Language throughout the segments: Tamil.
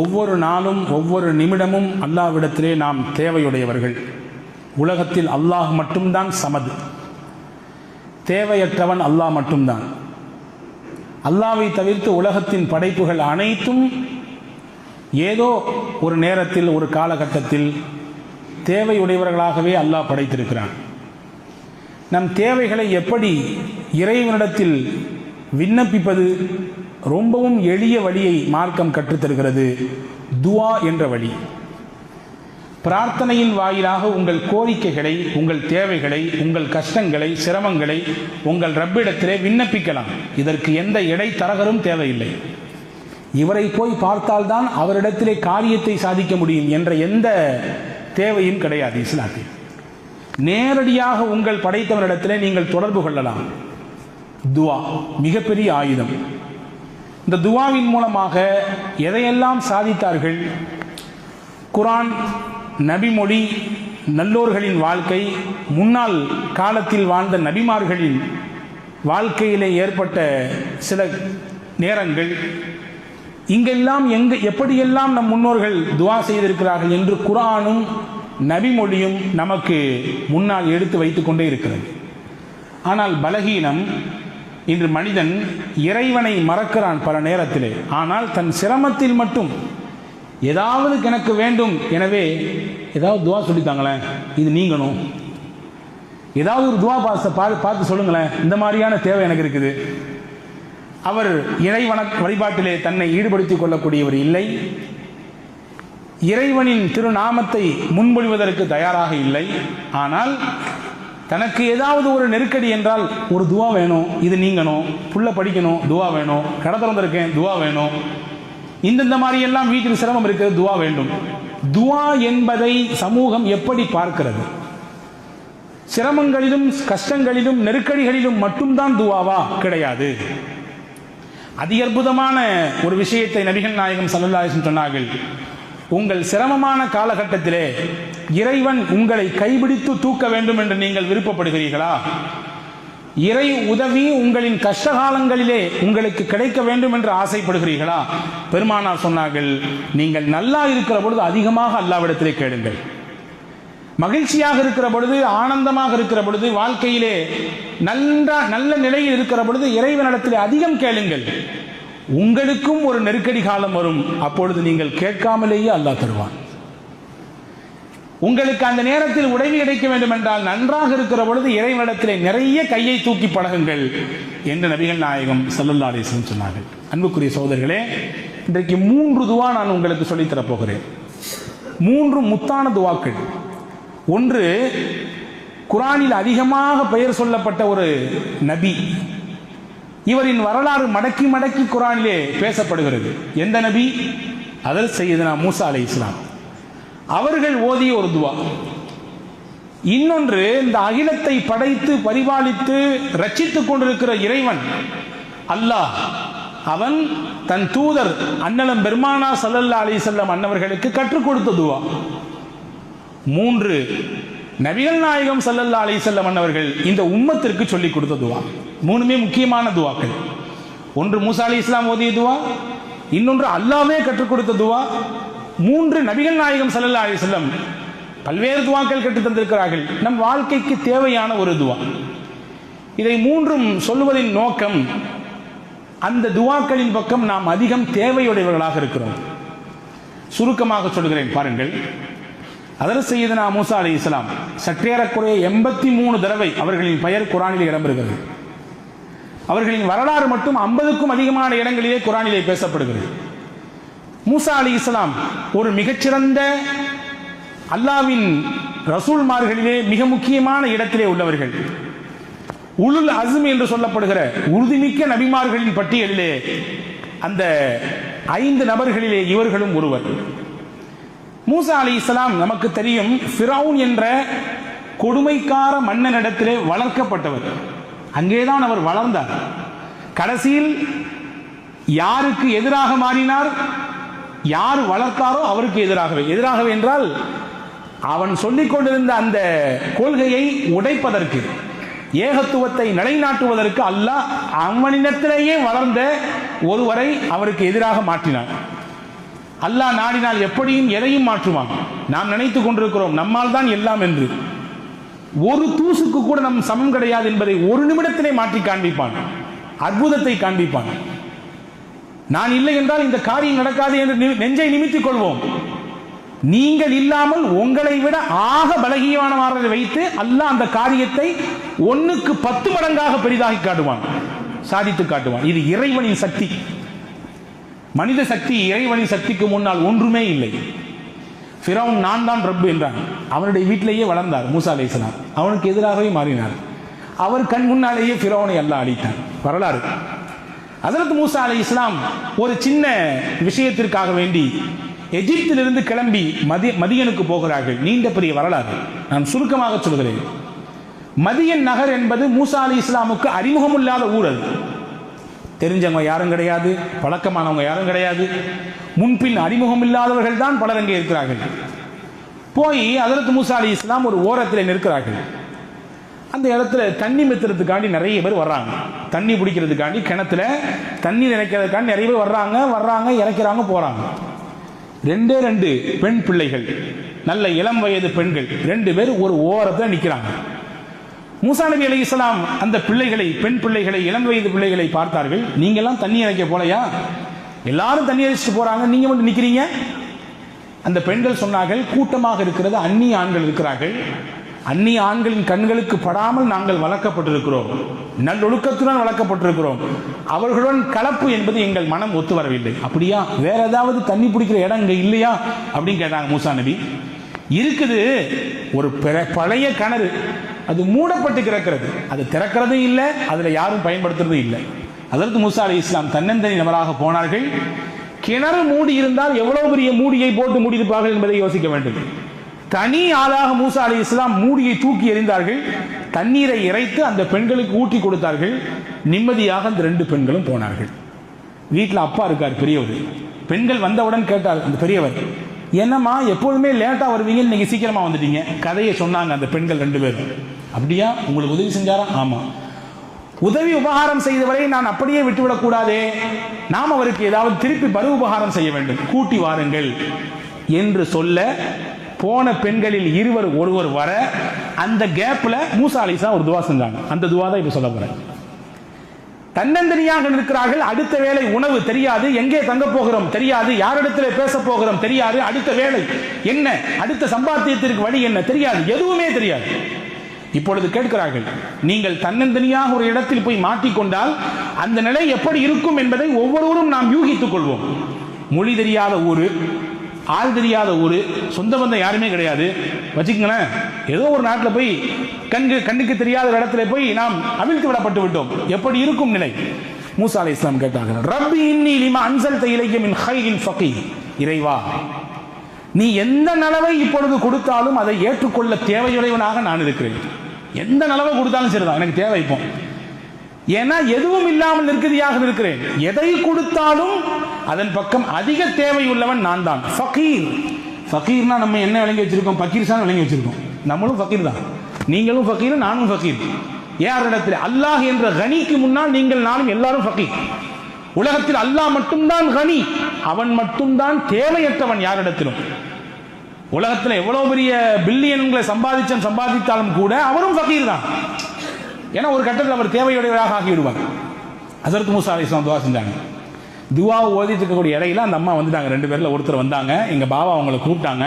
ஒவ்வொரு நாளும் ஒவ்வொரு நிமிடமும் அல்லாஹ்விடத்திலே நாம் தேவையுடையவர்கள். உலகத்தில் அல்லாஹ் மட்டும்தான் சமது, தேவையற்றவன் அல்லாஹ் மட்டும்தான். அல்லாஹ்வை தவிர்த்து உலகத்தின் படைப்புகள் அனைத்தும் ஏதோ ஒரு நேரத்தில் ஒரு காலகட்டத்தில் தேவையுடையவர்களாகவே அல்லாஹ் படைத்திருக்கிறான். நம் தேவைகளை எப்படி இறைவனிடத்தில் விண்ணப்பிப்பது? ரொம்பவும் எளிய வழியை மார்க்கம் கற்றுத்தருகிறது. துஆ என்ற வழி. பிரார்த்தனையின் வாயிலாக உங்கள் கோரிக்கைகளை, உங்கள் தேவைகளை, உங்கள் கஷ்டங்களை, சிரமங்களை உங்கள் ரப்பிடத்திலே விண்ணப்பிக்கலாம். இதற்கு எந்த இடைத்தரகரும் தேவையில்லை. இவரை போய் பார்த்தால்தான் அவரிடத்திலே காரியத்தை சாதிக்க முடியும் என்ற எந்த தேவையும் கிடையாது இஸ்லாத்தில். நேரடியாக உங்கள் படைத்தவரிடத்திலே நீங்கள் தொடர்பு கொள்ளலாம். துஆ மிகப்பெரிய ஆயுதம். இந்த துஆவின் மூலமாக எதையெல்லாம் சாதித்தார்கள்? குர்ஆன், நபிமொழி, நல்லோர்களின் வாழ்க்கை, முன்னாள் காலத்தில் வாழ்ந்த நபிமார்களின் வாழ்க்கையிலே ஏற்பட்ட சில நேரங்கள், இங்கெல்லாம் எப்படியெல்லாம் நம் முன்னோர்கள் துஆ செய்திருக்கிறார்கள் என்று குர்ஆனும் நபிமொழியும் நமக்கு முன்னால் எடுத்து வைத்துக் கொண்டே இருக்கிறது. ஆனால் பலகீனம், இன்று மனிதன் இறைவனை மறக்கிறான் பல நேரத்திலே. ஆனால் தன் சிரமத்தில் மட்டும் ஏதாவது எனக்கு வேண்டும், எனவே ஏதாவது துஆ சொல்லித்தாங்களேன், இது நீங்கணும், ஏதாவது ஒரு துஆ பார்த்து சொல்லுங்களேன், இந்த மாதிரியான தேவை எனக்கு இருக்குது. அவர் இறைவன வழிபாட்டிலே தன்னை ஈடுபடுத்திக் கொள்ளக்கூடியவர் இல்லை. இறைவனின் திருநாமத்தை முன்மொழிவதற்கு தயாராக இல்லை. ஆனால் தனக்கு ஏதாவது ஒரு நெருக்கடி என்றால் ஒரு துஆ வேணும், இது நீங்கணும், புள்ள படிக்கணும், துஆ வேணும், கடை திறந்திருக்கேன், துஆ வேணும், இந்த மாதிரி எல்லாம் வீட்டில் சிரமம் இருக்கிறது, துஆ வேண்டும். துஆ என்பதை சமூகம் எப்படி பார்க்கிறது? சிரமங்களிலும் கஷ்டங்களிலும் நெருக்கடிகளிலும் மட்டும்தான் துஆவா? கிடையாது. அதி அற்புதமான ஒரு விஷயத்தை நபிகள் நாயகம் ஸல்லல்லாஹு அலைஹி வஸல்லம் சொன்னார்கள். உங்கள் சிரமமான காலகட்டத்திலே இறைவன் உங்களை கைபிடித்து தூக்க வேண்டும் என்று நீங்கள் விருப்பப்படுகிறீர்களா? இறை உதவி உங்களின் கஷ்டகாலங்களிலே உங்களுக்கு கிடைக்க வேண்டும் என்று ஆசைப்படுகிறீர்களா? பெருமானார் சொன்னார்கள், நீங்கள் நல்லா இருக்கிற பொழுது அதிகமாக அல்லாஹ்விடத்திலே கேளுங்கள். மகிழ்ச்சியாக இருக்கிற பொழுது, ஆனந்தமாக இருக்கிற பொழுது, வாழ்க்கையிலே நல்ல நிலையில் இருக்கிற பொழுது இறைவனிடத்திலே அதிகம் கேளுங்கள். உங்களுக்கும் ஒரு நெருக்கடி காலம் வரும், அப்பொழுது நீங்கள் கேட்காமலேயே அல்லாஹ் தருவான். உங்களுக்கு அந்த நேரத்தில் உதவி கிடைக்க வேண்டும் என்றால் நன்றாக இருக்கிற பொழுது இறைவனிடத்திலே நிறைய கையை தூக்கி பழகுங்கள் என்று நபிகள் நாயகம் ஸல்லல்லாஹு அலைஹி வஸல்லம் சொன்னார்கள். அன்புக்குரிய சகோதரர்களே, இன்றைக்கு 3 துஆ நான் உங்களுக்கு சொல்லித் தரப்போகிறேன். 3 முத்தான துஆக்கள். ஒன்று, குர்ஆனில் அதிகமாக பெயர் சொல்லப்பட்ட ஒரு நபி. இவரின் வரலாறு மடக்கி மடக்கி குர்ஆனிலே பேசப்படுகிறது. எந்த நபி? ஹஜ்ரத் சையதுனா மூசா அலைஹிஸ்ஸலாம் அவர்கள் ஓதிய ஒரு துஆ. இன்னொன்று, இந்த அகிலத்தை படைத்து பரிபாலித்து ரட்சித்துக் கொண்டிருக்கிற இறைவன் அல்லாஹ், அவன் தன் தூதர் அன்னலம் பெருமானார் ஸல்லல்லாஹு அலைஹி வஸல்லம் அன்னவர்களுக்கு கற்றுக் கொடுத்த துஆ. 3, நபிகள் நாயகம் ஸல்லல்லாஹு அலைஹி வஸல்லம் அன்னவர்கள் இந்த உம்மத்திற்கு சொல்லிக் கொடுத்த துஆ. 3மே முக்கியமான துஆக்கள். ஒன்று மூசா அலைஹிஸ்ஸலாம் ஓதிய துஆ, இன்னொன்று அல்லாஹ்வே கற்றுக் கொடுத்த துஆ, 3 நபிகள் நாயகம் ஸல்லல்லாஹு அலைஹி வஸல்லம் பல்வேறு துஆக்கள் கற்றுத் தந்திருக்கிறார்கள். நம் வாழ்க்கைக்கு தேவையான ஒரு துஆ. இதை 3ம் சொல்வதின் நோக்கம், அந்த துஆக்களின் பக்கம் நாம் அதிகம் தேவையுடையவர்களாக இருக்கிறோம். சுருக்கமாக சொல்கிறேன், பாருங்கள். ஹஜ்ரத் சையதுனா மூசா அலைஹிஸ்ஸலாம் சற்றேறக்குறைய 83 தடவை அவர்களின் பெயர் குர்ஆனில் இடம்பெறுகிறது. அவர்களின் வரலாறு மட்டும் 50க்கும் அதிகமான இடங்களிலே குர்ஆனிலே பேசப்படுகிறது. மூசா அலைஹிஸ்ஸலாம் ஒரு மிகச்சிறந்த அல்லாஹ்வின் ரசூல்மார்களிலே மிக முக்கியமான இடத்திலே உள்ளவர்கள். உலுல் அஸ்ம் என்று சொல்லப்படுகிற உறுதிமிக்க நபிமார்களின் பட்டியலிலே அந்த 5 நபர்களிலே இவர்களும் ஒருவர். மூசா அலைஹிஸ்ஸலாம் நமக்கு தெரியும், ஃபிரௌன் என்ற கொடுமைக்கார மன்னனிடத்திலே வளர்க்கப்பட்டவர். அங்கேதான் அவர் வளர்ந்தார். கடைசியில் யாருக்கு எதிராக மாறினார்? யார் வளர்த்தாரோ அவருக்கு எதிராகவே என்றால் அவன் சொல்லிக் கொண்டிருந்த அந்த கொள்கையை உடைப்பதற்கு, ஏகத்துவத்தை நிலைநாட்டுவதற்கு அல்லாஹ் அவனிடத்திலேயே வளர்ந்த ஒருவரை அவருக்கு எதிராக மாற்றினார். அல்லாஹ் நாடினால் எப்படியும் எதையும் மாற்றுவான். நாம் நினைத்துக் கொண்டிருக்கிறோம் நம்மால் தான் எல்லாம் என்று. ஒரு தூசுக்கு கூட நம் சமம் கிடையாது என்பதை ஒரு நிமிடத்திலே மாற்றி காண்பிப்பான், அற்புதத்தை காண்பிப்பான். நான் இல்லை என்றால் இந்த காரியம் நடக்காது என்று நெஞ்சை நிமித்திக் கொள்வோம். நீங்கள் இல்லாமல் உங்களை விட ஆக பலகீனமானவரை வைத்து அல்லாஹ் அந்த காரியத்தை 1க்கு 10 மடங்காக பெரிதாகி காட்டுவான், சாதித்து காட்டுவான். இது இறைவனின் சக்தி. மனித சக்தி இறைவனின் சக்திக்கு முன்னால் ஒன்றுமே இல்லை. ஃபிரௌன் நான் தான் ரப்பு என்றான். அவனுடைய வீட்டிலேயே வளர்ந்தார் மூசா அலைஹிஸ்ஸலாம். அவனுக்கு எதிராகவே மாறினார். அவர் கண் முன்னாலேயே ஃபிரௌனை அல்லாஹ் அழித்தான். வரலாறு. ஹஜ்ரத் மூசா அலைஹிஸ்ஸலாம் ஒரு சின்ன விஷயத்திற்காக வேண்டி எகிப்திலிருந்து கிளம்பி மதியனுக்கு போகிறார்கள். நீண்ட பெரிய வரலாறு, நான் சுருக்கமாக சொல்கிறேன். மதியன் நகர் என்பது மூசா அலைஹிஸ்ஸலாமுக்கு அறிமுகமில்லாத ஊர். அது தெரிஞ்சவங்க யாரும் கிடையாது, பழக்கமானவங்க யாரும் கிடையாது, முன்பின் அறிமுகம் இல்லாதவர்கள் தான் பலர் அங்கே இருக்கிறார்கள். போய் ஹஜ்ரத் மூசா அலைஹிஸ்ஸலாம் ஒரு ஓரத்தில் நிற்கிறார்கள். அந்த இடத்துல தண்ணி மெத்துறதுக்காண்டி நிறைய பேர் வர்றாங்க. தண்ணி பிடிக்கிறதுக்காண்டி கிணத்துல தண்ணி நினைக்கிறதுக்காண்டி நிறைய பேர் வர்றாங்க இறக்கிறாங்க போறாங்க. 2 பெண் பிள்ளைகள், நல்ல இளம் வயது பெண்கள் 2 பேர் ஒரு ஓரத்தில் நிற்கிறாங்க. மூசா நபி அலைஹிஸ்ஸலாம் அந்த பிள்ளைகளை, பெண் பிள்ளைகளை, இளம் வயது பிள்ளைகளை பார்த்தார்கள். நீங்க எல்லாம் தண்ணி இறைக்க போலையா? எல்லாரும் தண்ணி இறைச்சிட்டு போறாங்க, நீங்க மட்டும் நிக்கிறீங்க. அந்த பெண்கள் சொன்னார்கள், கூட்டமாக இருக்கிறது அந்நிய ஆண்கள் இருக்கிறார்கள், அந்நிய ஆண்களின் கண்களுக்கு படாமல் நாங்கள் வளர்க்கப்பட்டிருக்கிறோம், நல்லொழுக்கத்துடன் வளர்க்கப்பட்டிருக்கிறோம், அவர்களுடன் கலப்பு என்பது எங்கள் மனம் ஒத்து வரவில்லை. அப்படியா? வேற ஏதாவது தண்ணி பிடிக்கிற இடம் இங்க இல்லையா அப்படின்னு கேட்டாங்க மூசா நபி. இருக்குது, ஒரு பழைய கிணறு, அது மூடப்பட்டு கிடக்கிறது, அது திறக்கிறதும் இல்லை, அதுல யாரும் பயன்படுத்துறதும் இல்லை. அதற்கு மூசா அலைஹிஸ்ஸலாம் தன்னந்தனி நபராக போனார்கள். கிணறு மூடி இருந்தால் எவ்வளவு பெரிய மூடியை போட்டு மூடியிருப்பார்கள் என்பதை யோசிக்க வேண்டும். தனி ஆளாக மூசா அலைஹிஸ்ஸலாம் மூடியை தூக்கி எறிந்தார்கள். தண்ணீரை இறைத்து அந்த பெண்களுக்கு ஊட்டி கொடுத்தார்கள். நிம்மதியாக அந்த 2 பெண்களும் போனார்கள். வீட்டில் அப்பா இருக்கார், பெரியவர். பெண்கள் வந்தவுடன் கேட்டார் அந்த பெரியவர், என்னம்மா எப்போதுமே லேட்டா வருவீங்க, இன்னைக்கு சீக்கிரமா வந்துட்டீங்க? கதையை சொன்னாங்க அந்த பெண்கள் 2 பேரும். அப்படியா, உங்களுக்கு உதவி செஞ்சாரா? ஆமா. உதவி உபகாரம் செய்தவரை நான் அப்படியே விட்டுவிடக் கூடாதே, நாம் அவருக்கு ஏதாவது திருப்பி பரு உபகாரம் செய்ய வேண்டும், கூட்டி வாருங்கள் என்று சொல்ல போன பெண்களில் ஒருவர் வர, அந்த கேப்ல மூசா அலைஹிஸ்ஸலாம் ஒரு துவா செஞ்சாங்க. அந்த துவா தான் இப்ப சொல்ல போறேன். தன்னந்தனியாக இருக்கிறார்கள். அடுத்த வேளை உணவு தெரியாது, எங்கே தங்க போகிறோம் தெரியாது, யாரிடத்தில் பேச போகிறோம் தெரியாது, அடுத்த வேளை என்ன, அடுத்த சம்பாத்தியத்திற்கு வழி என்ன தெரியாது, எதுவுமே தெரியாது. இப்பொழுது கேட்கிறார்கள், நீங்கள் தன்னந்தனியாக ஒரு இடத்தில் போய் மாட்டிக்கொண்டால் அந்த நிலை எப்படி இருக்கும் என்பதை ஒவ்வொருவரும் நாம் யூகித்துக் கொள்வோம். மொழி தெரியாத ஊரு, ஆள் தெரியாத ஊரு, சொந்த பந்தம் யாருமே கிடையாது வச்சுக்கங்களேன். ஏதோ ஒரு நாட்டில் போய் கண்ணுக்கு தெரியாத இடத்துல போய் நாம் அவிழ்த்து விடப்பட்டு விட்டோம். எப்படி இருக்கும் நிலை? மூசா அலைஹிஸ்ஸலாம் கேட்டார்கள், ரப்பி இன்னி லிமா அன்ஸல்த இலைய மின் கைரின் ஃபகீர். இறைவா, நீ எந்த நலவை இப்பொழுது கொடுத்தாலும் அதை ஏற்றுக்கொள்ள தேவையுடையவனாக நான் இருக்கிறேன். எந்த நலவை கொடுத்தாலும் சரிதான், எனக்கு தேவை. இப்போ ஏன்னா எதுவும் இல்லாமல் நிற்கதியாக இருக்கிறேன். எதை கொடுத்தாலும் அதன் பக்கம் அதிக தேவை உள்ளவன் நான் தான். ஃபகீர். ஃபகீர்னா நம்ம என்ன விளங்கி வச்சிருக்கோம்? பக்கீர்சான் விளங்கி வச்சிருக்கோம். நம்மளும் ஃபகீர் தான், நீங்களும் ஃபகீர், நானும் ஃபகீர். யாரிடத்தில்? அல்லாஹ் என்ற கனிக்கு முன்னால் நீங்கள் நானும் எல்லாரும் ஃபகீர். உலகத்தில் அல்லாஹ் மட்டும்தான் கனி, அவன் மட்டும்தான் தேவையற்றவன் யாரிடத்திலும். உலகத்தில் எவ்வளவு பெரிய பில்லியன்களை சம்பாதித்தாலும் கூட அவரும் ஃபகீர் தான். ஏன்னா ஒரு கட்டத்தில் அவர் தேவையுடையவராக ஆகிவிடுவார். ஹஜ்ரத் மூசா அலைஹிஸ்ஸலாம் துவா செஞ்சாங்க. துவா ஓதிட்டு இருக்கக்கூடிய இடையில அந்த அம்மா வந்துட்டாங்க. 2 பேர்ல ஒருத்தர் வந்தாங்க. எங்க பாபா அவங்களை கூப்பிட்டாங்க.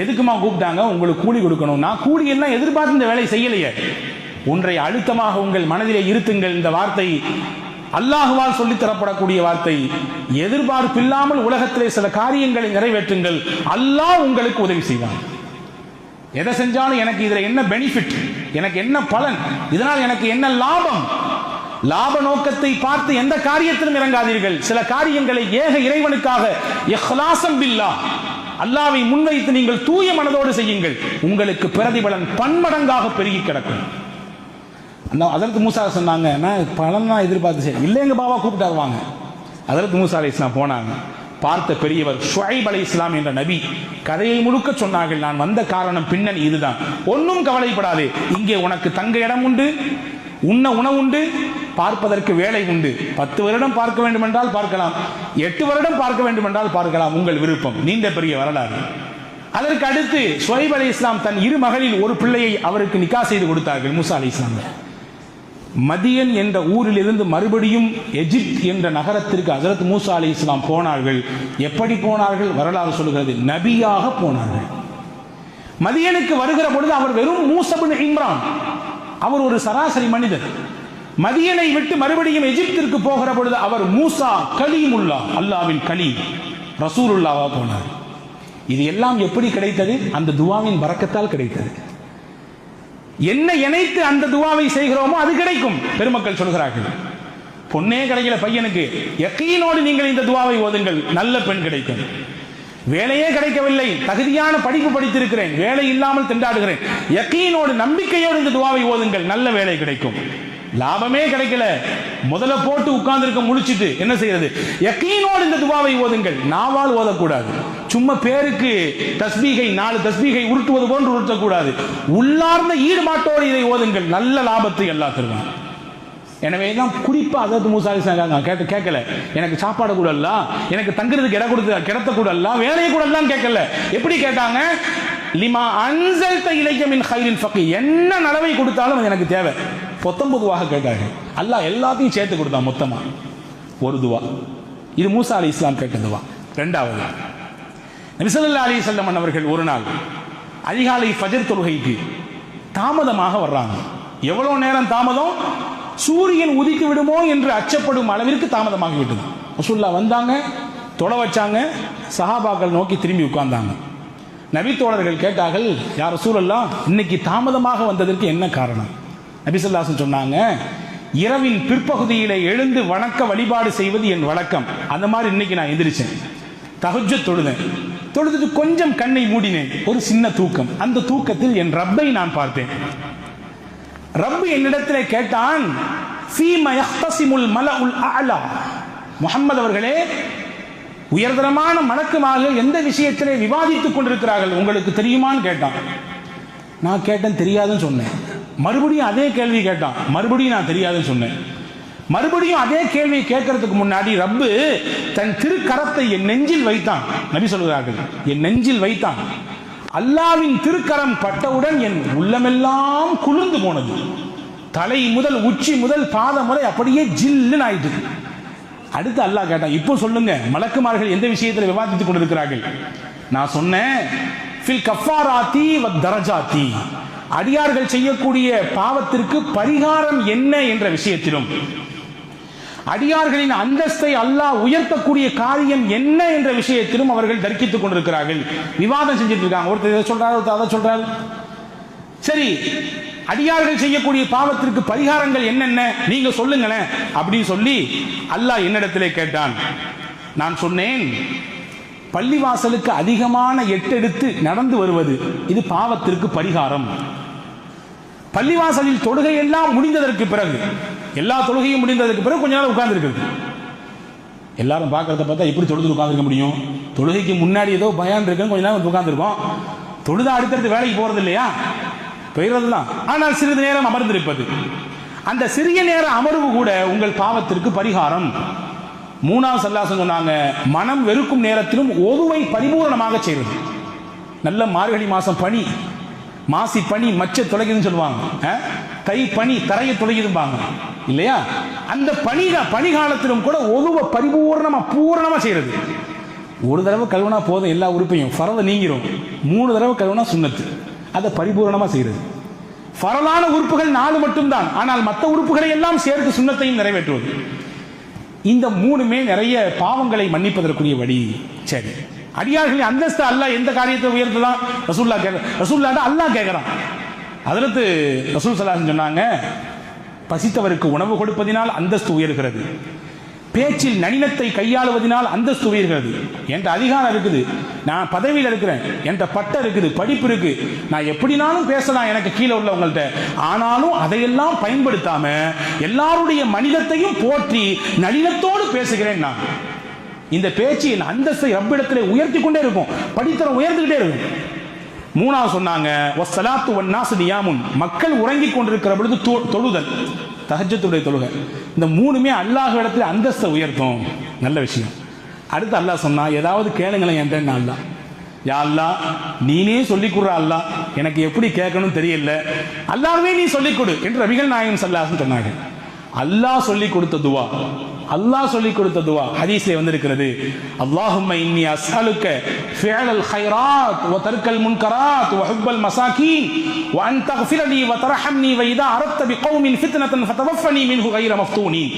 எதுக்குமா கூப்பிட்டாங்க? உங்களுக்கு கூலி கொடுக்கணும். நான் கூலி எல்லாம் எதிர்பார்த்து இந்த வேலையை செய்யலையே. ஒன்றை அழுத்தமாக உங்கள் மனதிலே இருத்துங்கள். இந்த வார்த்தை அல்லாஹுவால் சொல்லித் தரப்படக்கூடிய வார்த்தை. எதிர்பார்ப்பில்லாமல் உலகத்திலே சில காரியங்களை நிறைவேற்றுங்கள், அல்லாஹ் உங்களுக்கு உதவி செய்வான். எதை செஞ்சாலும் எனக்கு இதுல என்ன பெனிஃபிட், எனக்கு என்ன பலன், இதனால் எனக்கு என்ன லாபம், லாப நோக்கத்தை பார்த்து எந்த காரியத்திலும் இறங்காதீர்கள். சில காரியங்களை ஏக இறைவனுக்காக இஹ்லாஸம் பில்லாஹ், அல்லாஹ்வை முன்வைத்து நீங்கள் தூய மனதோடு செய்யுங்கள். உங்களுக்கு பிரதிபலன் பன்மடங்காக பெருகி கிடக்கும். அதற்கு மூசா சொன்னாங்க, நான் பலன் தான் எதிர்பார்த்து சரி இல்லை, எங்க பாபா கூப்பிட்டாரு வாங்க. அதற்கு மூசா அலைஹிஸ்ஸலாம் போனாங்க. பார்த்த பெரியவர் ஷுஐப் அலைஹிஸ்ஸலாம் என்ற நபி கதையை முழுக்க சொன்னார்கள். நான் வந்த காரணம் பின்னணி இதுதான், ஒன்றும் கவலைப்படாதே, இங்கே உனக்கு தங்க இடம் உண்டு, உண்ண உணவுண்டு, பார்ப்பதற்கு வேலை உண்டு. 10 வருடம் பார்க்க வேண்டும் என்றால் பார்க்கலாம், 8 வருடம் பார்க்க வேண்டும் என்றால் பார்க்கலாம், உங்கள் விருப்பம். நீண்ட பெரிய வரலாறு. அதற்கு அடுத்து ஷுவைப் அலைஹிஸ்ஸலாம் தன் 2 மகளில் ஒரு பிள்ளையை அவருக்கு நிக்கா செய்து கொடுத்தார்கள். மூசா அலைஹிஸ்ஸலாம் மதியன் என்ற ஊரில் இருந்து மறுபடியும் எஜிப்த் என்ற நகரத்திற்கு ஹஜ்ரத் மூசா அலைஹிஸ்ஸலாம் போனார்கள். எப்படி போனார்கள்? வரலாறு சொல்கிறது, நபியாக போனார்கள். மதியனுக்கு வருகிற பொழுது அவர் வெறும் மூஸா பின் இம்ரான், அவர் ஒரு சராசரி மனிதர். மதியனை விட்டு மறுபடியும் எஜிப்திற்கு போகிற பொழுது அவர் மூசா கலீமுல்லா, அல்லாவின் கலீம், ரசூலுல்லாஹ் போனார். இது எல்லாம் எப்படி கிடைத்தது? அந்த துவாவின் பரக்கத்தால் கிடைத்தது. என்ன இணைத்து அந்த துவாவை செய்கிறோமோ அது கிடைக்கும். பெருமக்கள் சொல்கிறார்கள், பொண்ணே கிடைக்கல பையனுக்கு, யக்கீனோடு நீங்கள் இந்த துவாவை ஓதுங்கள், நல்ல பெண் கிடைக்கும். வேலையே கிடைக்கவில்லை, தகுதியான படிப்பு படித்திருக்கிறேன், வேலை இல்லாமல் திண்டாடுகிறேன், யக்கீனோடு நம்பிக்கையோடு இந்த துவாவை ஓதுங்கள், நல்ல வேலை கிடைக்கும். லாபமே கிடைக்கல, முதல்ல போட்டு உட்கார்ந்துருக்க முடிச்சிட்டு என்ன செய்யறது? யக்கீனோடு இந்த துவாவை ஓதுங்கள். நாவால் ஓதக்கூடாது, சும்மா பேருக்கு தஸ்பீகை 4 தஸ்பீகை உருட்டுவது போன்று உருட்டக்கூடாது. உள்ளார்ந்த ஈடுபாட்டோடு இதை ஓதுங்கள், நல்ல லாபத்தை எல்லாம் தருவாங்க. எனவே தான் குறிப்பா ஹஜ்ரத் மூசா அலைஹிஸ்ஸலாம் கேட்கல, எனக்கு சாப்பாடு கூட இல்ல, எனக்கு தங்குறதுக்கு இடம் கொடுத்து கிடத்த கூட இல்ல, வேலையை கூட எல்லாம் கேட்கல. எப்படி கேட்டாங்க? லிமா அன்ஸல்த இலைய மின் கைரின் ஃபக்கி, என்ன நலவை கொடுத்தாலும் அது எனக்கு தேவை. 19 கேட்டார்கள். அல்லாஹ் எல்லாத்தையும் சேர்த்து கொடுத்தான் மொத்தமா. ஒரு துவா இது மூசா அலைஹிஸ்ஸலாம் கேட்ட துவா. இரண்டாவது, நபி ஸல்லல்லாஹு அலைஹி வஸல்லம் அவர்கள் ஒரு நாள் அதிகாலை ஃபஜர் தொழுகைக்கு தாமதமாக வர்றாங்க. எவ்வளவு நேரம் தாமதம்? சூரியன் உதித்து விடுமோ என்று அச்சப்படும் அளவிற்கு தாமதமாகி விட்டது. ரசூலுல்லாஹ் வந்தாங்க, தொலை வச்சாங்க, சஹாபாக்கள் நோக்கி திரும்பி உட்கார்ந்தாங்க. நபி தோழர்கள் கேட்டார்கள், யா ரசூலல்லாஹ், இன்னைக்கு தாமதமாக வந்ததற்கு என்ன காரணம்? நபி ஸல்லல்லாஹு அலைஹி வஸல்லம் சொன்னாங்க, இரவின் பிற்பகுதியிலே எழுந்து வணக்க வழிபாடு செய்வது என் வழக்கம். அந்த மாதிரி இன்னைக்கு நான் எந்திரிச்சேன், தஹஜ்ஜுத் தொழுதுட்டு கொஞ்சம் கண்ணை மூடினேன், ஒரு சின்ன தூக்கம். அந்த தூக்கத்தில் என் ரப்பை நான் பார்த்தேன். ரப்பு என்னிடத்திலே கேட்டான், ஃபீமா யஹ்தஸிமுல் மலஉல் அஅலா, முஹம்மது அவர்களே, உயர்தரமான மலக்குமார்கள் எந்த விஷயத்திலே விவாதித்துக் கொண்டிருக்கிறார்கள் உங்களுக்கு தெரியுமான்னு கேட்டான். நான் கேட்டேன், தெரியாதுன்னு சொன்னேன். மறுபடியும் அதே கேள்வி கேட்டான், மறுபடியும் நான் தெரியாதுன்னு சொன்னேன். மறுபடியும் அதே கேள்வியை கேட்கறதுக்கு முன்னாடி ரப்பு தன் திருக்கரத்தை என் நெஞ்சில் வைத்தான். நபி சொல்கிறார்கள், என் நெஞ்சில் வைத்தான். அல்லாவின் திருக்கரம் பட்டவுடன் என் உள்ளமெல்லாம் குளிர்ந்து போனது. தலை முதல் உச்சி முதல் பாதம் வரை அப்படியே ஜில்லுன்னு ஆயிட்டு. அடுத்து அல்லாஹ் கேட்டான், இப்போ சொல்லுங்க மலக்குமார்கள் எந்த விஷயத்தில் விவாதித்துக் கொண்டிருக்கிறார்கள்? நான் சொன்னேன், ஃபில் கஃபாராத்தி வ தரஜாத்தி, அடியார்கள் செய்யக்கூடிய பாவத்திற்கு பரிகாரம் என்ன என்ற விஷயத்திலும், அடியார்களின் அந்தஸ்தை அல்லாஹ் உயர்த்தக்கூடிய காரியம் என்ன என்ற விஷயத்திலும் அவர்கள் தர்க்கித்துக் கொண்டிருக்கிறார்கள், விவாதம் செஞ்சிட்டு இருக்காங்க. ஒருத்தர் இதை சொல்றாரு, ஒருத்தர் அதை சொல்றாரு. சரி, அடியார்கள் செய்யக்கூடிய பாவத்திற்கு பரிகாரங்கள் என்னென்ன நீங்க சொல்லுங்களேன் அப்படின்னு சொல்லி அல்லாஹ் என்னிடத்திலே கேட்டான். நான் சொன்னேன், பள்ளிவாசலுக்கு அதிகமான எட்டெடுத்து நடந்து வருவது இது பாவத்திற்கு பரிகாரம். பள்ளிவாசலில் தொழுகை எல்லாம் முடிந்ததற்கு பிறகு, எல்லா தொழுகையும் முடிந்ததற்கு பிறகு கொஞ்ச நேரம் உட்கார்ந்து இருக்கிறது. எல்லாரும் பார்க்கறத பார்த்தா எப்படி தொழுது உட்கார்ந்துருக்க முடியும்? தொழுகைக்கு முன்னாடி ஏதோ பயான் இருக்கு, கொஞ்ச நேரம் உட்கார்ந்துருக்கோம். தொழுத அடுத்தடுத்து வேலைக்கு போறது இல்லையா? போயிடுறது தான். ஆனால் சிறிது நேரம் அமர்ந்திருப்பது, அந்த சிறிய நேர அமர்வு கூட உங்கள் பாவத்திற்கு பரிகாரம். மூணாவது சல்லாசம் சொன்னாங்க, மனம் வெறுக்கும் நேரத்திலும் ஒதுவை பரிபூர்ணமாக செய்வது. நல்ல மார்கழி மாசம் பனி, மாசி பனி மச்ச தொலைக்குதுன்னு சொல்லுவாங்க, தை பனி தரையை தொலைக்குதும்பாங்க இல்லையா? அந்த பனிகாலத்திலும் கூட ஒதுவை பூரணமா செய்யறது. ஒரு தடவை கழுவுனா போதும், எல்லா உறுப்பையும் ஃபரத நீங்கிரும். 3 தடவை கழுவுனா சுன்னத்து, அதை பரிபூர்ணமா செய்யறது. ஃபரலான உறுப்புகள் 4 மட்டும்தான், ஆனால் மற்ற உறுப்புகளை எல்லாம் சேர்த்து சுன்னத்தையும் நிறைவேற்றுவது. இந்த 3மே நிறைய பாவங்களை மன்னிப்பதற்குரிய வழி. சரி, அடியார்களின் அந்தஸ்து அல்லாஹ் எந்த காரியத்தை உயர்த்தலாம்? ரசூலுல்லாஹ் அல்லாஹ் கேட்கிறான். அதற்கு ரசூல் ஸல்லல்லாஹு அலைஹி சொன்னாங்க, பசித்தவருக்கு உணவு கொடுப்பதினால் அந்தஸ்து உயர்கிறது, பேச்சில் நளினத்தை கையாளுவதனால் அந்தஸ்து உயர்கிறது. என்கிட்ட அதிகாரம் இருக்குது, நான் பதவியில் இருக்கிறேன், என்கிட்ட பட்டம் இருக்குது, படிப்பு இருக்கு, நான் எப்படினாலும் பேசலாம் எனக்கு கீழே உள்ளவங்கள்ட்ட. ஆனாலும் அதையெல்லாம் பயன்படுத்தாம எல்லாருடைய மனிதத்தையும் போற்றி நளினத்தோடு பேசுகிறேன். நான் இந்த பேச்சு என் அந்தஸ்தை ரப்பிடத்திலே உயர்த்தி கொண்டே இருக்கும், படித்தரம் உயர்ந்துகிட்டே இருக்கும். மூணாவது சொன்னாங்க வஸ்ஸலாத்து வன்னாஸ் நியாமுன், மக்கள் உறங்கிக் கொண்டிருக்கிற பொழுது தொழுதல், தஹஜ்ஜுடைய தொழுகை. இந்த மூணுமே அல்லாஹ் இடத்துல அந்தஸ்தை உயர்த்தும். நல்ல விஷயம். அடுத்து அல்லாஹ் சொன்னா ஏதாவது கேளுங்களேன் என்றேன். அல்லாஹ் யா அல்லாஹ் நீனே சொல்லிக் கொடுற அல்லாஹ், எனக்கு எப்படி கேட்கணும் தெரியல, அல்லாஹ்வே நீ சொல்லிக் கொடு என்று நபிகள் நாயகம் ஸல்லல்லாஹு அலைஹி சொன்னாங்க. அல்லாஹ் சொல்லிக் கொடுத்த துவா, அல்லாஹ் சொல்லிக் கொடுத்த துவா ஹதீஸ்ல வந்திருக்கிறது. அல்லாஹும்ம இன்னி அஸ்அலுக ஃபிஅலல் கைராத் வ தர்கல் முன்கராத் வ ஹுப்பல் மசாகீன் வ அன் தக்ஃபிர லீ வ தர்ஹம்னி வ இதா அரத்த பிகௌமின் ஃபித்னதன் ஃபதவஃபனி மின்ஹு கைர மஃப்தூனின்.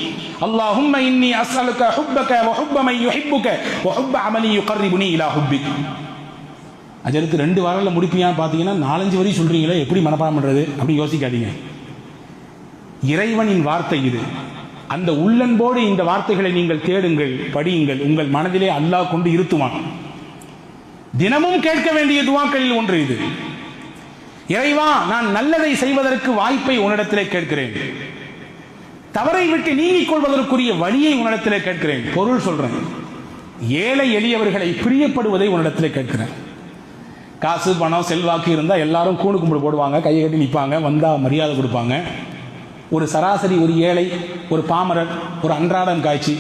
அல்லாஹும்ம இன்னி அஸ்அலுக ஹுப்பக வ ஹுப்ப மன் யுஹிப்புக வ ஹுப்ப அமலி யுகர்ரிபுனி இலா ஹுப்பிக். அஜருக்கு 2 வாரத்தில் முடிப்பியான்னு பார்த்தீங்கன்னா 4-5 வரி சொல்றீங்களே, எப்படி மனப்பாடம் பண்றது அப்படி யோசிக்காதீங்க. இறைவனின் வார்த்தை இது. அந்த உள்ளன்போடு இந்த வார்த்தைகளை நீங்கள் தேடுங்கள், படியுங்கள். உங்கள் மனதிலே அல்லாஹ் கொண்டு இருத்துவான். தினமும் கேட்க வேண்டிய துவாக்களில் ஒன்று இது. இறைவா, நான் நல்லதை செய்வதற்கு வாய்ப்பை உன்னிடத்திலே கேட்கிறேன், தவறை விட்டு நீங்கிக் கொள்வதற்குரிய வழியை உன்னிடத்திலே கேட்கிறேன். பொருள் சொல்றேன், ஏழை எளியவர்களை பிரியப்படுவதை உன்னிடத்திலே கேட்கிறேன். காசு பணம் செல்வாக்கு இருந்தால் எல்லாரும் கூணு கும்பிடு போடுவாங்க, கையை கட்டி நிற்பாங்க, வந்தா மரியாதை கொடுப்பாங்க. ஒரு சராசரி ஒரு ஏழை, ஒரு பாமரர், ஒரு அன்றாடம் காய்ச்சி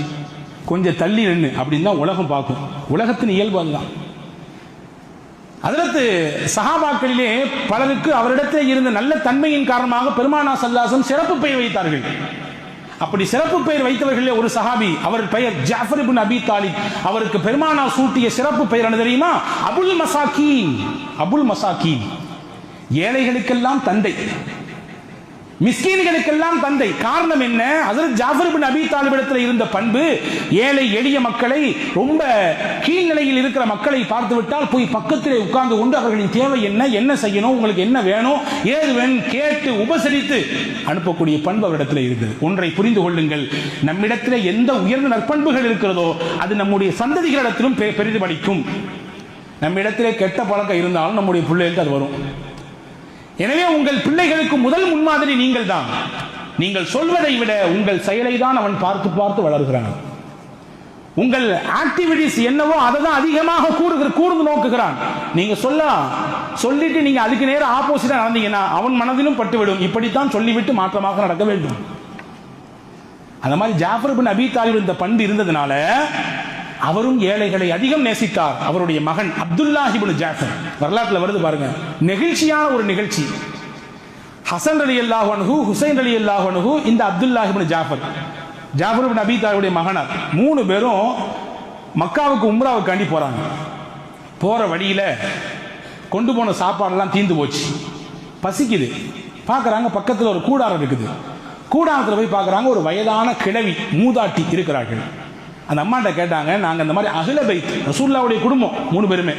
கொஞ்சம் தள்ளி நின்று அப்படின்னு தான் உலகம் பார்க்கும். உலகத்தின் இயல்பு அதுதான். அதற்கு சஹாபாக்களிலே பலருக்கு அவரிடத்தில் இருந்த நல்ல தன்மையின் காரணமாக பெருமானார் ஸல்லல்லாஹு அலைஹி வஸல்லம் சிறப்பு பெயர் வைத்தார்கள். அப்படி சிறப்பு பெயர் வைத்தவர்களே ஒரு சஹாபி, அவர் பெயர் ஜாஃபர் இப்னு அபி தாலிப். அவருக்கு பெருமானார் சூட்டிய சிறப்பு பெயர் என்ன தெரியுமா? அபுல் மசாகீன். அபுல் மசாகீன், ஏழைகளுக்கெல்லாம் தந்தை, மிஸ்கீன்களுக்கெல்லாம் தந்தை. காரணம் என்ன? ஹஜ்ரத் ஜாஃபர் இப்னு அபி தாலிப் இடத்தில் இருந்த பண்பு, ஏழை எளிய மக்களை, ரொம்ப கீழ்நிலையில் இருக்கிற மக்களை பார்த்து விட்டால் போய் பக்கத்திலே உட்கார்ந்து கொண்டு அவர்களின் தேவை என்ன, என்ன செய்யணும், உங்களுக்கு என்ன வேணும், ஏது வேணும் கேட்டு உபசரித்து அனுப்பக்கூடிய பண்பு அவரிடத்தில் இருந்தது. ஒன்றை புரிந்து கொள்ளுங்கள், நம்மிடத்தில் எந்த உயர்ந்த நற்பண்புகள் இருக்கிறதோ அது நம்முடைய சந்ததிகளிடத்திலும் பெரிதுபடிக்கும். நம்மிடத்திலே கெட்ட பழக்கம் இருந்தாலும் நம்முடைய பிள்ளைகளுக்கு அது வரும். எனவே உங்கள் பிள்ளைகளுக்கு முதல் முன்மாதிரி நீங்கள் தான். நீங்கள் சொல்வதை விட உங்கள் செயலை தான் அவன் பார்த்து பார்த்து வளர்கிறான். உங்கள் ஆக்டிவிட்டிஸ் என்னவோ அதை தான் அதிகமாக கூர்ந்து நோக்குகிறான். நீங்க சொல்லிட்டு நீங்க அதுக்கு நேரம் ஆப்போசிட்டா நடந்தீங்கன்னா அவன் மனதிலும் பட்டுவிடும். இப்படித்தான் சொல்லிவிட்டு மாற்றமாக நடக்க வேண்டும். அந்த மாதிரி ஜாஃபர் இப்னு அபி தாலிப் இந்த பண்பு இருந்ததுனால அவரும் ஏழைகளை அதிகம் நேசித்தார். அவருடைய மகன் அப்துல்லாஹ் இப்னு ஜாஃபர், வரலாற்றில் வருது பாருங்க, நெகிழ்ச்சியான ஒரு நிகழ்ச்சி. ஹசன் ரலியல்லாஹு அன்ஹு, ஹுசைன் ரலியல்லாஹு அன்ஹு, இந்த அப்துல்லாஹ் இப்னு ஜாஃபர், ஜாஃபர் இப்னு அபி தாலிபுடைய மகனார். 3 பேரும் மக்காவுக்கு உம்ராவுக்காண்டி போறாங்க. போற வழியில கொண்டு போன சாப்பாடெல்லாம் தீந்து போச்சு. பசிக்குது. பார்க்குறாங்க பக்கத்தில் ஒரு கூடாரம் இருக்குது. கூடாரத்தில் போய் பார்க்குறாங்க ஒரு வயதான கிழவி, மூதாட்டி இருக்கிறார்கள். அந்த அம்மாட்ட கேட்டாங்க, நாங்கள் இந்த மாதிரி அஹ்ல பைத், ரசூலுல்லாஹ்வுடைய குடும்பம் 3 பேருமே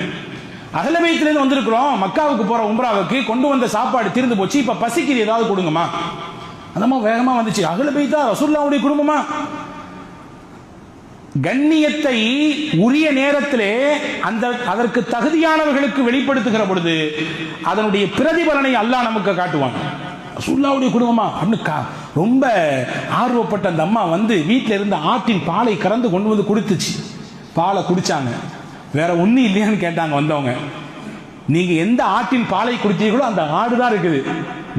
அஹ்ல பைத்லேருந்து வந்திருக்கிறோம், மக்காவுக்கு போகிற உம்ராவுக்கு, கொண்டு வந்த சாப்பாடு தீர்ந்து போச்சு, இப்போ பசிக்குது, ஏதாவது கொடுங்கம்மா. அந்த அம்மா வேகமாக வந்துச்சு, அஹ்ல பைத்தா, ரசூலுல்லாஹ்வுடைய குடும்பமா? கண்ணியத்தை உரிய நேரத்திலே அதற்கு தகுதியானவர்களுக்கு வெளிப்படுத்துகிற பொழுது அதனுடைய பிரதிபலனை அல்லாஹ் நமக்கு காட்டுவான். ரசூலுல்லாஹ்வுடைய குடும்பமா அப்படின்னு ரொம்ப ஆர்வப்பட்ட அந்த அம்மா வந்து வீட்டில் இருந்த ஆட்டின் பாலை கறந்து கொண்டு வந்து கொடுத்துச்சு. பாலை குடிச்சாங்க. வேற ஒன்றும் இல்லையான்னு கேட்டாங்க வந்தவங்க. நீங்க எந்த ஆட்டின் பாலை குடிச்சீங்களோ அந்த ஆடு தான் இருக்குது,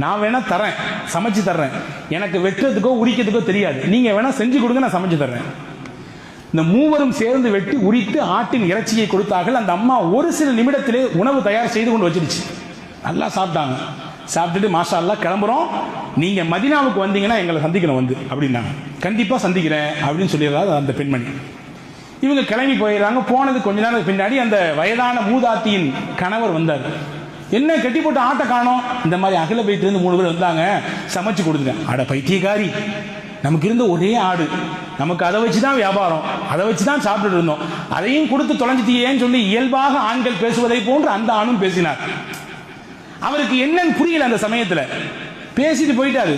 நான் வேணா தரேன், சமைச்சு தர்றேன், எனக்கு வெட்டுறதுக்கோ உரிக்கிறதுக்கோ தெரியாது, நீங்க வேணா செஞ்சு கொடுங்க, நான் சமைச்சு தர்றேன். இந்த 3 சேர்ந்து வெட்டி உரித்து ஆட்டின் இறைச்சியை கொடுத்தார்கள். அந்த அம்மா ஒரு சில நிமிடத்திலே உணவு தயார் செய்து கொண்டு வச்சிருச்சு. நல்லா சாப்பிட்டாங்க. சாப்பிட்டுட்டு மாஷா அல்லாஹ் கிளம்புறோம், நீங்க மதீனாவுக்கு வந்தீங்கன்னா எங்களை சந்திக்கணும் வந்து அப்படின்னாங்க. கண்டிப்பா சந்திக்கிறேன் அப்படின்னு சொல்லிடுறாரு அந்த பெண்மணி. இவங்க கிளம்பி போயிடுறாங்க. போனது கொஞ்ச நேரம் பின்னாடி அந்த வயதான மூதாட்டியின் கணவர் வந்தார். என்ன கட்டி போட்டு ஆட்டை காணோம்? இந்த மாதிரி அகல பைத்திலிருந்து 3 பேர் வந்தாங்க, சமைச்சு கொடுத்துட்டேன். அட பைத்தியக்காரி, நமக்கு இருந்த ஒரே ஆடு, நமக்கு அதை வச்சு தான் வியாபாரம், அதை வச்சு தான் சாப்பிட்டு இருந்தோம், அதையும் கொடுத்து தொலைஞ்சிட்டியேன்னு சொல்லி இயல்பாக ஆண்கள் பேசுவதை போன்று அந்த ஆணும் பேசினார். அவருக்கு என்னன்னு புரியல. அந்த சமயத்தில் பேசிட்டு போயிட்டாரு.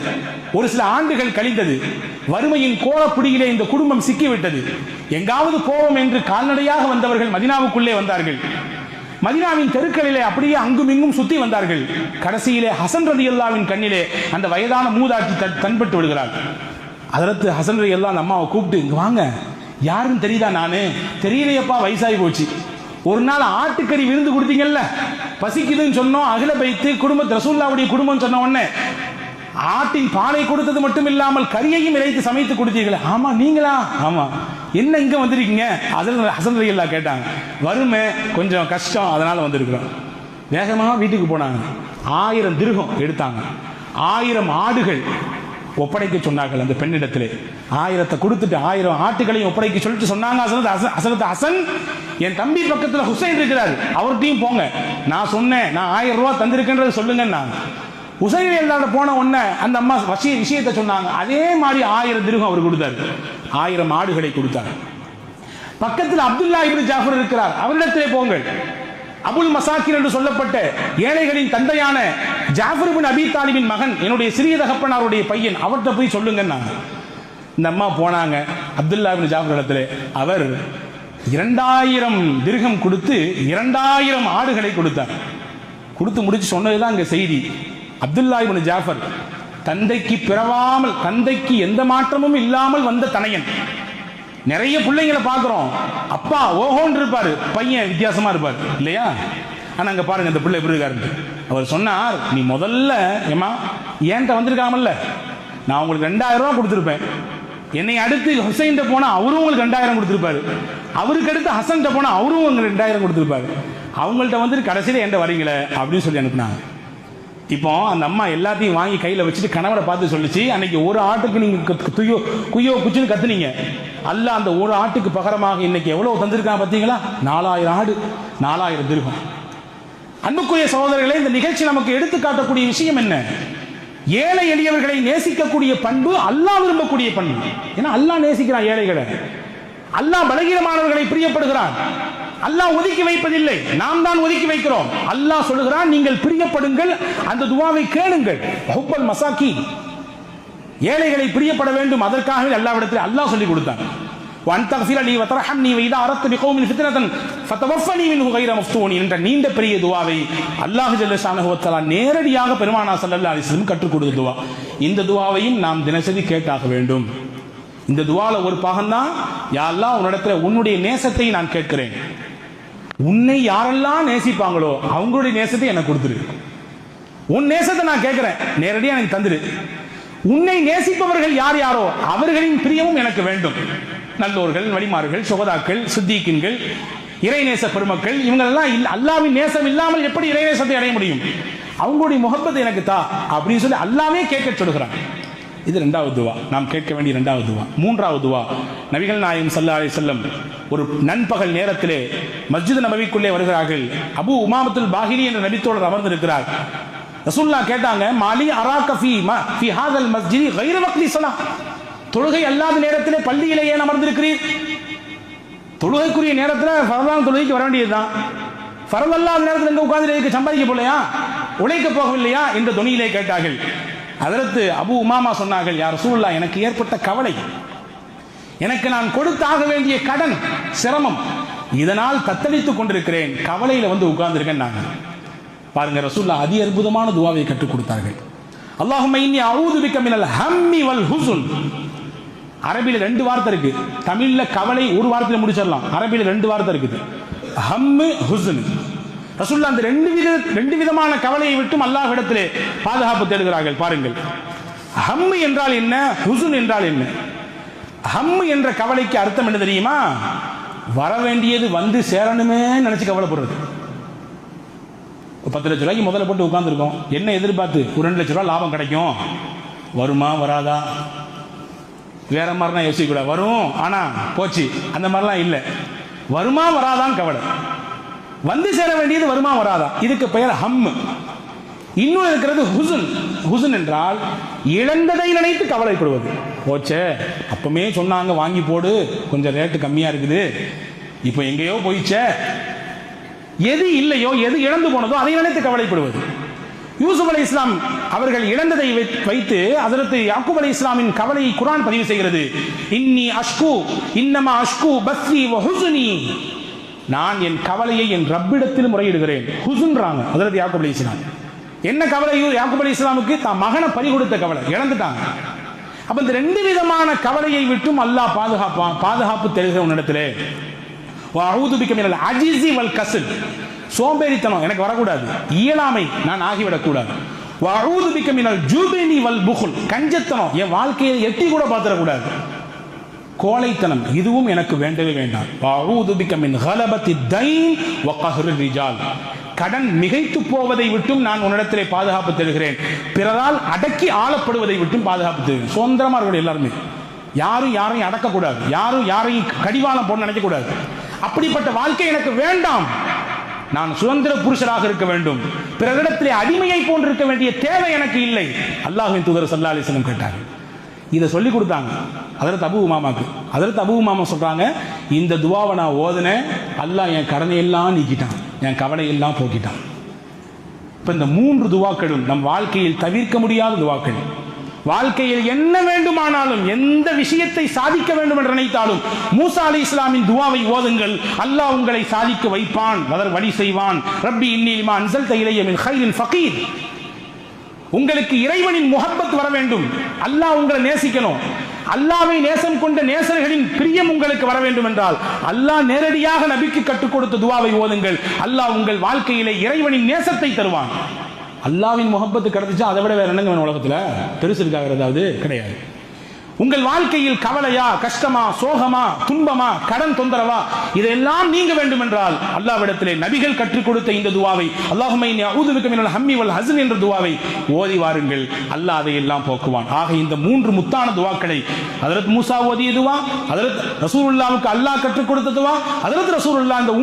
ஒரு சில ஆண்டுகள் கழிந்தது. வறுமையின் கோலப்பிடியிலே இந்த குடும்பம் சிக்கிவிட்டது. எங்காவது போவோம் என்று கால்நடையாக வந்தவர்கள் மதீனாவுக்குள்ளே வந்தார்கள். மதீனாவின் தெருக்களிலே அப்படியே அங்கும் இங்கும் சுத்தி வந்தார்கள். கடைசியிலே ஹசன் ரலியல்லாஹுவின் கண்ணிலே அந்த வயதான மூதாட்டி தன்பட்டு விடுகிறார். அதற்கு ஹசன் ரலியல்லாஹு அந்த அம்மாவை கூப்பிட்டு, இங்க வாங்க, யாருன்னு தெரியுதா? நானு தெரியலையப்பா, வயசாகி போச்சு. ஒரு நாள் ஆட்டுக்கறி விருந்து கொடுத்தீங்கல்ல, பசிக்குதுன்னு சொன்னோம், அகில பைத்து குடும்பம் ரசூலுல்லாஹ்வுடைய குடும்பம் சொன்ன உடனே ஆட்டின் பாலை கொடுத்தது மட்டும் இல்லாமல் கறியையும் இறைத்து சமைத்து கொடுத்தீங்களே. ஆமா நீங்களா? ஆமா. என்ன இங்க வந்திருக்கீங்க? ஹசன் ரலியல்லாஹு கேட்டாங்க. வறுமை, கொஞ்சம் கஷ்டம், அதனால வந்திருக்கிறோம். வேகமாக வீட்டுக்கு போனாங்க. 1000 திர்ஹம் எடுத்தாங்க. 1000 ஆடுகள் ஒப்படைக்க சொன்னார்கள் அந்த பெண்ணிடத்திலே. 1000 கொடுத்துட்டு 1000 ஆட்டுகளையும் ஒப்படைக்க சொல்லிட்டு சொன்னாங்க. ஹசரத் ஹசன், என் தம்பி பக்கத்தில் ஹுசைன் இருக்கிறார், அவர்கிட்டையும் போங்க, நான் சொன்னேன், நான் 1000 ரூபாய் தந்திருக்கேன்றது சொல்லுங்க. ஹுசைன் எல்லாரோட போன உடனே அந்த அம்மா விஷயத்தை சொன்னாங்க. அதே மாதிரி 1000 திர்ஹம் அவர் கொடுத்தார். 1000 ஆடுகளை கொடுத்தார். பக்கத்தில் அப்துல்லா இப்னு ஜாஃபர் இருக்கிறார், அவரிடத்திலே போங்கள். அபுல் மசாக்கின் என்று சொல்லப்பட்ட ஏழைகளின் தந்தையான ஜாஃபர் இப்னு அபீ தாலிபின் மகன், என்னுடைய சிறிய தகப்பனாருடைய பையன், அவர்கிட்ட போய் சொல்லுங்க. இந்த அம்மா போனாங்க அப்துல்லா இப்னு ஜாஃபர் இடத்துல. அவர் 2000 திர்ஹம் கொடுத்து 2000 ஆடுகளை கொடுத்தார். கொடுத்து முடிச்சு சொன்னதுதான் அங்க செய்தி. அப்துல்லா இப்னு ஜாஃபர் தந்தைக்கு பிறவாமல், தந்தைக்கு எந்த மாற்றமும் இல்லாமல் வந்த தனையன். நிறைய பிள்ளைங்களை பார்க்கிறோம், அப்பா ஓஹோன்னு இருப்பாரு, பையன் வித்தியாசமா இருப்பார் இல்லையா? ஆனா அங்க பாருங்க இந்த பிள்ளை எப்படி இருக்காரு. அவர் சொன்னார், நீ முதல்ல ஏமா ஏன்ட்ட வந்திருக்காமல்ல, நான் உங்களுக்கு 2000 ரூபாய் கொடுத்துருப்பேன். என்னை அடுத்து ஹுசைன் போனா அவரும் உங்களுக்கு 2000 கொடுத்துருப்பாரு. அவருக்கு அடுத்து ஹசன் போனா அவரும் உங்களுக்கு 2000 கொடுத்துருப்பாரு. அவங்கள்ட்ட வந்துட்டு கடைசியில என்கிட்ட வரீங்களே அப்படின்னு சொல்லி அனுப்புனாங்க. இப்போ அந்த அம்மா எல்லாத்தையும் வாங்கி கையில் வச்சுட்டு கணவரை பார்த்து சொல்லிச்சு, அன்னைக்கு ஒரு ஆட்டுக்கு நீங்க குய்யோ குச்சின்னு கத்துனீங்க, அல்லாஹ் அந்த ஒரு ஆட்டுக்கு பகரமாக இன்னைக்கு எவ்வளவு தந்திருக்கான் பார்த்தீங்களா? 4000 ஆடு, 4000 திர்ஹம். அன்புக்குரிய சகோதரர்களே, இந்த நிகழ்ச்சி நமக்கு எடுத்து காட்டக்கூடிய விஷயம் என்ன? ஏழை எளியவர்களை நேசிக்கக்கூடிய பண்பு அல்லாஹ் விரும்பக்கூடிய பண்பு. ஏன்னா அல்லாஹ் நேசிக்கிறான் ஏழைகளை, அல்லாஹ் பலகீனமானவர்களை பிரியப்படுகிறான். அல்லாஹ் ஒதுக்கி வைப்பதில்லை, நாம் தான் ஒதுக்கி வைக்கிறோம். அல்லாஹ் சொல்லுகிறான், நீங்கள் பிரியப்படுங்கள், அந்த துஆவை கேளுங்கள். ஹுப்பல் மசாக்கீன், ஏழைகளை பிரியப்பட வேண்டும், அதற்காகவே அல்லாஹ்விடத்தில் அல்லாஹ் சொல்லி கொடுத்தான். வன் தக்ஃபிர லீ வ தர்ஹம்னி வ இதா அரத்து பிகௌமின் ஃபித்னதன் ஃபதவஃபனி மின்ஹு கைர மஃப்தூன் என்ற நீண்ட பெரிய துஆவை அல்லாஹ் ஜல்ல ஷானஹு வ தஆலா நேரடியாக பெருமானார் ஸல்லல்லாஹு அலைஹி வஸல்லம் கற்றுக் கொடுத்த துஆ. இந்த துஆவையும் நாம் தினசரி கேட்டாக வேண்டும். இந்த துஆல ஒரு பாகம் தான், யா அல்லாஹ் உன்னிடத்துல உன்னுடைய நேசத்தை நான் கேட்கிறேன். உன்னை யாரெல்லாம் நேசிப்பாங்களோ அவங்களுடைய நேசத்தை எனக்கு கொடுத்துரு. உன் நேசத்தை நான் கேட்கிறேன், நேரடியாக எனக்கு தந்துரு. உன்னை நேசிப்பவர்கள் யார் யாரோ அவர்களின் பிரியமும் எனக்கு வேண்டும். நல்லோர்கள், வலிமார்கள், சுகதாக்கள், சித்திகீன்கள், இறைநேச பெருமக்கள், இவங்களெல்லாம் அல்லாஹ்வின் நேசம் இல்லாமல் எப்படி இறைநேசத்தை அடைய முடியும்? அவங்களுடைய முகப்பத்தை எனக்கு தா அப்படின்னு சொல்லி அல்லாஹ்வே கேட்க சொல்கிறான். இது 2வது துஆ, நாம் கேட்க வேண்டிய 2வது துஆ. 3வது துஆ, நபிகள் நாயகம் ஸல்லல்லாஹு அலைஹி வஸல்லம் ஒரு நண்பகல் நேரத்திலே மஸ்ஜித் நபவிக்குள்ளே வருகிறார்கள். அபூ உமாமத்துல் பாஹிலி என்ற நபித்தோழர் அமர்ந்திருக்கிறார். ரசூலுல்லாஹ் கேட்டாங்க, மாலி அராக ஃபீ ஹாதல் மஸ்ஜிதி கைர வக்தி ஸலாஹ், தொழுகை அல்லாத நேரத்திலே பள்ளியிலே ஏன் அமர்ந்திருக்கிறீர்? தொழுகைக்குரிய நேரத்தில் ஃபர்லான தொழுகைக்கு வர வேண்டியதுதான். ஃபர்ல் அல்லாத நேரத்தில் எங்க உட்கார்ந்து சம்பாதிக்க போலையா, உழைக்க போகவில்லையா என்ற துணியிலே கேட்டார்கள். அதற்கு அபூ உமாமா சொன்னார்கள், யா ரசூலுல்லாஹ், எனக்கு ஏற்பட்ட கவலை, எனக்கு நான் கொடுத்தாக வேண்டிய கடன் சிரமம், இதனால் தத்தளித்துக் கொண்டிருக்கிறேன், கவலையில வந்து உட்கார்ந்திருக்கேன். நாங்க பாருங்க, ரசூலுல்லாஹ் அதி அற்புதமான துஆவை கற்றுக் கொடுத்தார்கள். அல்லாஹும்ம இன்னி அஊது பிக மினல் ஹம்மி வல் ஹுஸ்ன். அரபியில 2 வார்த்தை இருக்கு, தமிழ்ல கவலை ஒரு வார்த்தையில முடிச்சிடலாம், அரபியில 2 வார்த்தை இருக்குது, ஹம்மு ஹுஸ்ன். ரசூலுல்லாஹ் அந்த 2 விதமான கவலையை விட்டும் அல்லாஹ்விடத்திலே பாதுகாப்பு தேடுகிறார்கள். பாருங்கள், ஹம்மு என்றால் என்ன, ஹுஸ்ன் என்றால் என்ன? ஹம்மு என்ற கவலைக்கு அர்த்தம் என்ன தெரியுமா? வர வேண்டியது வந்து சேரணுமே நினைச்சு கவலைப்படுறது. 10 லட்ச ரூபாய்க்கு முதல்ல போட்டு உட்கார்ந்துருக்கோம், என்ன எதிர்பார்த்து ஒரு 2 லட்ச ரூபாய் லாபம் கிடைக்கும், வருமா வராதா, வேற மாதிரிலாம் யோசிக்கூடாது, வரும் ஆனா போச்சு அந்த மாதிரிலாம் இல்லை, வருமா வராதான் கவலை, வந்து சேர வேண்டியது வருமா வராதா, இதுக்கு பெயர் ஹம்மு. இன்னும் இருக்கிறது ஹுஸ்ன். ஹுஸ்ன் என்றால் இழந்ததை நினைத்து கவலைப்படுவது. போச்சே, அப்பமே சொன்னாங்க வாங்கி போடு, கொஞ்சம் ரேட்டு கம்மியா இருக்குது, இப்போ எங்கேயோ போயிச்சே, எது இல்லையோ எது இழந்து போனதோ அதை நினைத்து கவலைப்படுவது. யூசுப் அலைஹிஸ்ஸலாம் அவர்கள் இழந்ததை வைத்து ஹஜ்ரத் யாக்கூப் அலைஹிஸ்ஸலாமின் கவலையை குர்ஆன் பதிவு செய்கிறது. இன்னி அஷ்கு இன்னமா அஷ்கு பஸ்ஸி வ ஹுஸ்னி, நான் என் கவலையை என் ரப்பிடத்தில் முறையிடுகிறேன். ஹுஸ்ன்றாங்க ஹஜ்ரத் யாக்கூப் அலைஹிஸ்ஸலாம். என்ன கவலை யாக்கூப் அலைஹிஸ்ஸலாமுக்கு? தான் மகனை பறி கொடுத்த கவலை, இழந்துட்டாங்க. அப்ப இந்த 2 விதமான கவலையை விட்டும் அல்லாஹ் பாதுகாப்பு தருகிற உன்னிடத்திலே வஅஊது பிக மினல் அஜிஸி வல் கஸல், சோம்பேறித்தனம் எனக்கு வரக்கூடாது, இயலாமை நான் ஆகிவிடக்கூடாது. வஅஊது பிக மினல் ஜுப்னி வல் புகுல், கஞ்சத்தனம் என் வாழ்க்கையை எட்டி கூட பார்த்துடக்கூடாது. கோழைத்தனம் இதுவும் எனக்கு வேண்டவே வேண்டாம். வஅஊது பிக மின் கலபத்தி தைன் வ கஹ்ரி ரிஜால், கடன் மிகைத்து போவதை விட்டும் நான் உன்னிடத்திலே பாதுகாப்பு தருகிறேன், பிறரால் அடக்கி ஆளப்படுவதை விட்டும் பாதுகாப்பு தருகிறேன். சுதந்திரமா இருக்கணும் எல்லாருமே, யாரும் யாரையும் அடக்கக்கூடாது, யாரும் யாரையும் கடிவாளம் போட நினைக்கக்கூடாது. அப்படிப்பட்ட வாழ்க்கை எனக்கு வேண்டாம். நான் சுதந்திர புருஷராக இருக்க வேண்டும், பிறரிடத்திலே அடிமையை போன்றிருக்க வேண்டிய தேவை எனக்கு இல்லை. அல்லாஹ்வின் தூதர் ஸல்லல்லாஹு அலைஹி வஸல்லம் கேட்டார்கள். இதை சொல்லி கொடுத்தாங்க ஹஜ்ரத் அபூ உமாமாக்கு. ஹஜ்ரத் அபூ உமாமா சொல்றாங்க, இந்த துவாவை நான் ஓதுனேன், அல்லாஹ் என் கடனையெல்லாம் நீக்கிட்டான், என் கவலையெல்லாம் போக்கிட்டான். இப்ப இந்த 3 துவாக்களும் நம் வாழ்க்கையில் தவிர்க்க முடியாத துவாக்கள். வாழ்க்கையில் என்ன வேண்டுமானாலும் எந்த விஷயத்தை சாதிக்க வேண்டும் என்று நினைத்தாலும் மூசா அலைஹிஸ்ஸலாமின் துவாவை ஓதுங்கள், அல்லாஹ் உங்களை சாதிக்க வைப்பான், வழி செய்வான். ரப்பி இன்னி லிமா அன்ஸல்த இலைய மின் கைரின் ஃபகீர், உங்களுக்கு இறைவனின் முஹப்பத் வர வேண்டும், அல்லாஹ் உங்களை நேசிக்கணும், அல்லாஹ்வை நேசம் கொண்ட நேசர்களின் பிரியம் உங்களுக்கு வர வேண்டும் என்றால் அல்லாஹ் நேரடியாக நபிக்கு கற்றுக் கொடுத்த துவாவை ஓதுங்கள். அல்லாஹ் உங்கள் வாழ்க்கையிலே இறைவனின் நேசத்தை தருவான். அல்லாஹ்வின் முஹப்பத்து கிடைச்சா அதை விட வேற என்னங்க உலகத்துல பெருசு இருக்காக? ஏதாவது கிடையாது. உங்கள் வாழ்க்கையில் கவலையா, கஷ்டமா, சோகமா, துன்பமா, கடன் தொந்தரவா, இதெல்லாம் நீங்க வேண்டும் என்றால் அல்லாஹ்விடத்திலே நபிகள் கற்றுக் கொடுத்த இந்த துவாவை, அல்லாஹும்ம இன்னி அஊது பிக மினல் ஹம்மி வல் ஹஸன் என்ற துவாவை ஓதி வாருங்கள், அல்லாஹ் அதையெல்லாம் போக்குவான். ஆக இந்த 3 முத்தான துவாக்களை ஹஜ்ரத் மூசா ஓதிய துவா, ஹஜ்ரத் ரசூலுல்லாஹ்வுக்கு அல்லாஹ் கற்றுக் கொடுத்த துவா, ஹஜ்ரத் ரசூலுல்லாஹ் இந்த